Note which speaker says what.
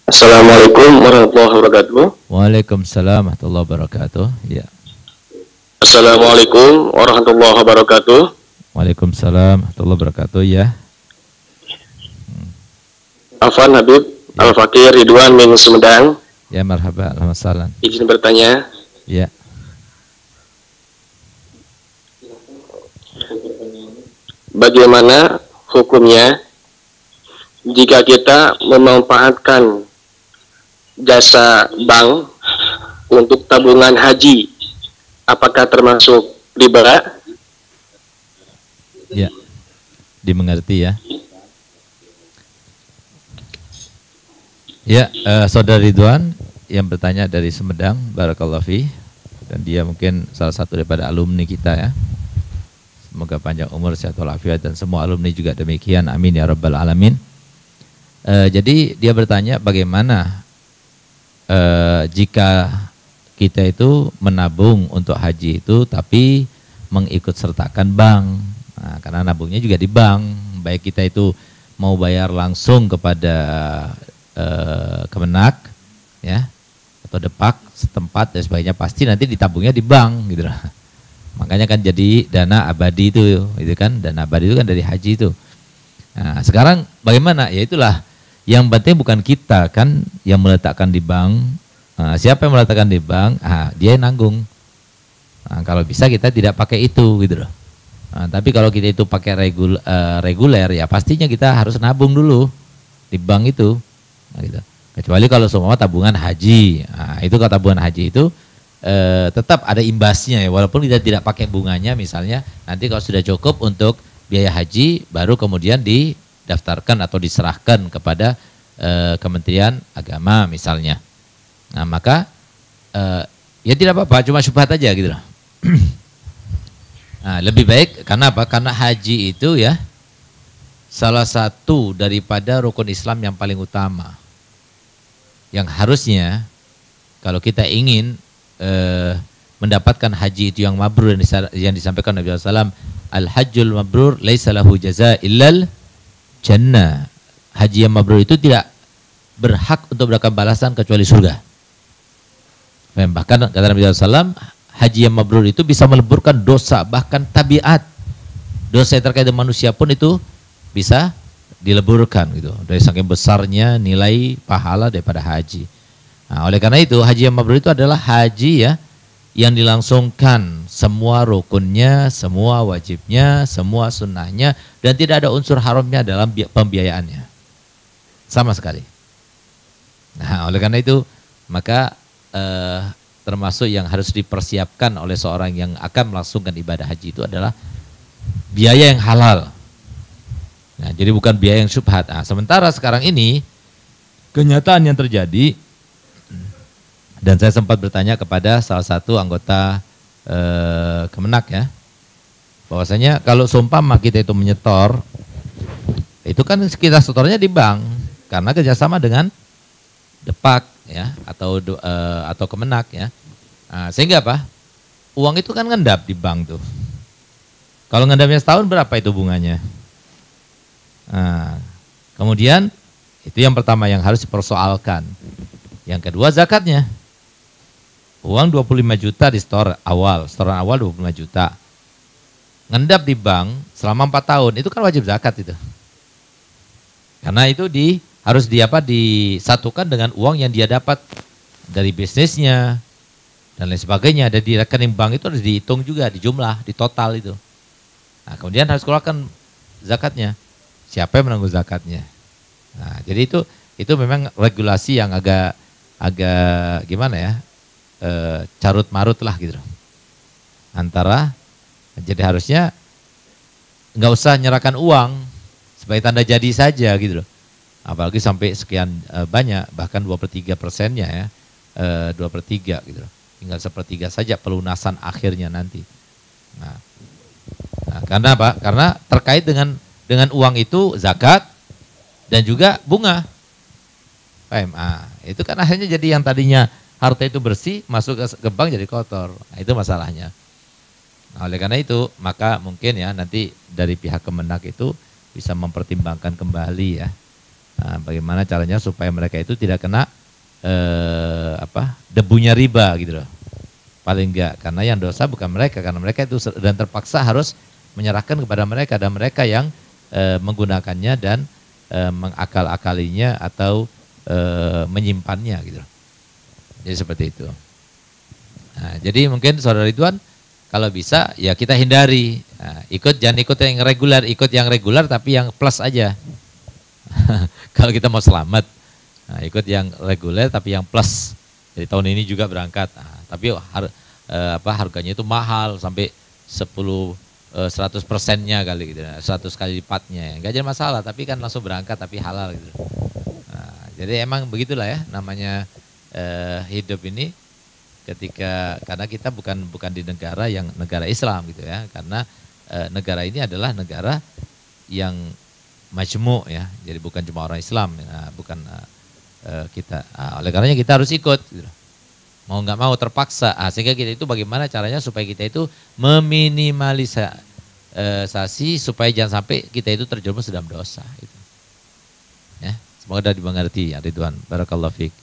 Speaker 1: Assalamualaikum warahmatullahi wabarakatuh.
Speaker 2: Waalaikumsalam warahmatullahi wabarakatuh. Ya.
Speaker 1: Assalamualaikum warahmatullahi wabarakatuh.
Speaker 2: Waalaikumsalam warahmatullahi wabarakatuh. Ya.
Speaker 1: Afwan Habib
Speaker 2: Ya.
Speaker 1: Al-Fakir Ridwan min Sumedang.
Speaker 2: Ya, marhaba. Alhamdulillah.
Speaker 1: Izin bertanya,
Speaker 2: Ya.
Speaker 1: bagaimana hukumnya jika kita memanfaatkan jasa bank untuk tabungan haji? Apakah termasuk riba?
Speaker 2: Ya. Dimengerti ya. Ya, Saudara Ridwan yang bertanya dari Sumedang, barakallahu fi, dan dia mungkin salah satu daripada alumni kita ya. Semoga panjang umur, sehat walafiat, dan semua alumni juga demikian. Amin ya rabbal alamin. Jadi dia bertanya bagaimana jika kita itu menabung untuk haji itu tapi mengikut sertakan bank. Nah, karena nabungnya juga di bank, baik kita itu mau bayar langsung kepada Kemenak ya atau Depak setempat dan sebagainya, pasti nanti ditabungnya di bank gitu loh. Makanya kan jadi dana abadi itu kan, dana abadi itu kan dari haji itu. Nah, sekarang bagaimana? Ya itulah, yang penting bukan kita kan yang meletakkan di bank. Nah, siapa yang meletakkan di bank? Dia yang nanggung. Nah, kalau bisa kita tidak pakai itu gitu loh. Nah, tapi kalau kita itu pakai reguler ya pastinya kita harus nabung dulu di bank itu. Nah, gitu. Kecuali kalau semua tabungan haji. Nah, itu kalau tabungan haji itu tetap ada imbasnya ya, walaupun kita tidak pakai bunganya misalnya, nanti kalau sudah cukup untuk biaya haji baru kemudian didaftarkan atau diserahkan kepada Kementerian Agama misalnya. Nah, maka ya tidak apa-apa, cuma syubhat aja gitu loh. Nah, lebih baik karena apa? Karena haji itu ya salah satu daripada rukun Islam yang paling utama. Yang harusnya kalau kita ingin mendapatkan haji itu yang mabrur yang disampaikan Nabi SAW, al-hajjul mabrur laisa lahu jaza illal jannah. Haji yang mabrur itu tidak berhak untuk mendapatkan balasan kecuali surga. Bahkan kata Nabi SAW, haji yang mabrur itu bisa meleburkan dosa, bahkan tabiat. Dosa yang terkait dengan manusia pun itu bisa dileburkan gitu. Dari saking besarnya nilai pahala daripada haji. Nah, oleh karena itu haji yang mabrur itu adalah haji ya yang dilangsungkan semua rukunnya, semua wajibnya, semua sunnahnya, dan tidak ada unsur haramnya dalam pembiayaannya sama sekali. Nah, oleh karena itu maka termasuk yang harus dipersiapkan oleh seorang yang akan melangsungkan ibadah haji itu adalah biaya yang halal. Nah, jadi bukan biaya yang syubhat. Nah, sementara sekarang ini kenyataan yang terjadi, dan saya sempat bertanya kepada salah satu anggota Kemenak ya, bahwasanya kalau seumpama kita itu menyetor, itu kan kita setornya di bank karena kerjasama dengan Depak ya atau Kemenak ya. Nah, sehingga apa? Uang itu kan ngendap di bank tuh. Kalau ngendapnya setahun berapa itu bunganya? Nah, kemudian itu yang pertama yang harus dipersoalkan. Yang kedua zakatnya. Uang 25 juta di setoran awal 25 juta. Ngendap di bank selama 4 tahun, itu kan wajib zakat itu. Karena itu harus disatukan dengan uang yang dia dapat dari bisnisnya dan lain sebagainya. Ada di rekening bank itu harus dihitung juga, dijumlah, di total itu. Nah, kemudian harus keluarkan zakatnya. Siapa yang menanggung zakatnya? Nah, jadi itu memang regulasi yang agak gimana ya, carut marut lah gitu. Jadi harusnya nggak usah nyerahkan uang sebagai tanda jadi saja gitu loh. Apalagi sampai sekian banyak, bahkan 2/3%-nya ya, 2/3 gitu loh. Tinggal 1/3 saja pelunasan akhirnya nanti. Nah, karena apa? Karena terkait dengan uang itu zakat dan juga bunga. PMA. Itu kan akhirnya jadi yang tadinya harta itu bersih masuk ke bank jadi kotor. Nah, itu masalahnya. Nah, oleh karena itu maka mungkin ya nanti dari pihak Kemenak itu bisa mempertimbangkan kembali ya Nah, bagaimana caranya supaya mereka itu tidak kena debunya riba gitu loh. Paling enggak, karena yang dosa bukan mereka, karena mereka itu dan terpaksa harus menyerahkan kepada mereka, dan mereka yang menggunakannya dan mengakal-akalinya atau menyimpannya gitu. Jadi seperti itu. Nah, jadi mungkin saudara Ridwan, kalau bisa ya kita hindari. Nah, jangan ikut yang reguler, ikut yang reguler tapi yang plus aja. Kalau kita mau selamat, nah, ikut yang reguler tapi yang plus. Jadi tahun ini juga berangkat, nah, tapi harganya itu mahal sampai 100%-nya kali gitu, 100 kali lipatnya. Enggak jadi masalah, tapi kan langsung berangkat tapi halal gitu. Nah, jadi emang begitulah ya namanya hidup ini, karena kita bukan di negara Islam gitu ya, karena negara ini adalah negara yang majmu' ya, jadi bukan cuma orang Islam, bukan kita. Oleh karenanya kita harus ikut gitu. Mau nggak mau terpaksa. Sehingga kita itu bagaimana caranya supaya kita itu meminimalisasi supaya jangan sampai kita itu terjerumus dalam dosa. Gitu. Ya, semoga dapat dimengerti ya Ridwan. Barakallahu fiik.